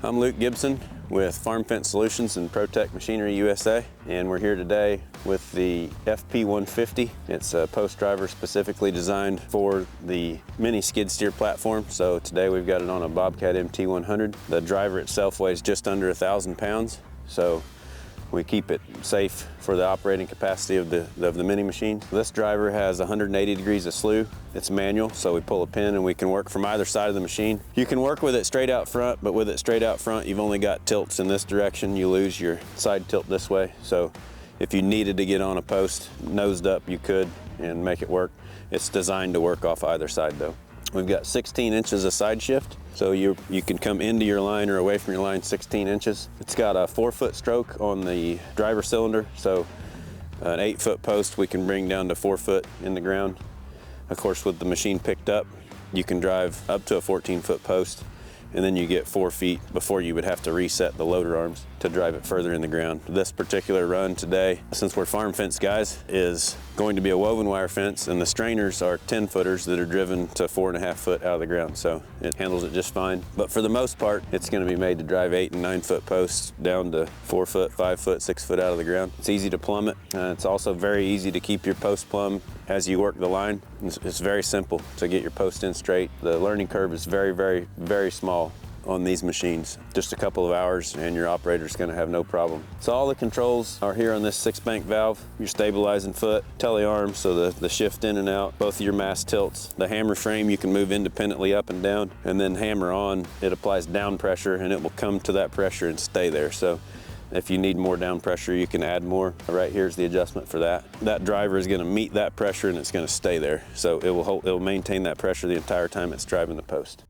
I'm Luke Gibson with Farm Fence Solutions and Protek Machinery USA, and we're here today with the FP150. It's a post driver specifically designed for the mini skid steer platform. So today we've got it on a Bobcat MT100. The driver itself weighs just under 1,000 pounds, so we keep it safe for the operating capacity of the mini machine. This driver has 180 degrees of slew. It's manual, so we pull a pin and we can work from either side of the machine. You can work with it straight out front, but with it straight out front, you've only got tilts in this direction. You lose your side tilt this way. So if you needed to get on a post nosed up, you could and make it work. It's designed to work off either side though. We've got 16 inches of side shift, so you can come into your line or away from your line 16 inches. It's got a 4-foot stroke on the driver cylinder, so an 8-foot post we can bring down to 4 foot in the ground. Of course, with the machine picked up, you can drive up to a 14-foot post, and then you get 4 feet before you would have to reset the loader arms to drive it further in the ground. This particular run today, since we're farm fence guys, is going to be a woven wire fence, and the strainers are 10-footers that are driven to 4.5 foot out of the ground, so it handles it just fine. But for the most part, it's going to be made to drive 8 and 9-foot posts down to 4 foot, 5 foot, 6 foot out of the ground. It's easy to plumb it. It's also very easy to keep your post plumb as you work the line. It's very simple to get your post in straight. The learning curve is very, very, very small on these machines. Just a couple of hours and your operator's gonna have no problem. So all the controls are here on this 6-bank valve. Your stabilizing foot, telearm, so the shift in and out, both of your mass tilts. The hammer frame you can move independently up and down, and then hammer on, it applies down pressure and it will come to that pressure and stay there. So if you need more down pressure, you can add more. Right here's the adjustment for that. That driver is gonna meet that pressure and it's gonna stay there. So it will maintain that pressure the entire time it's driving the post.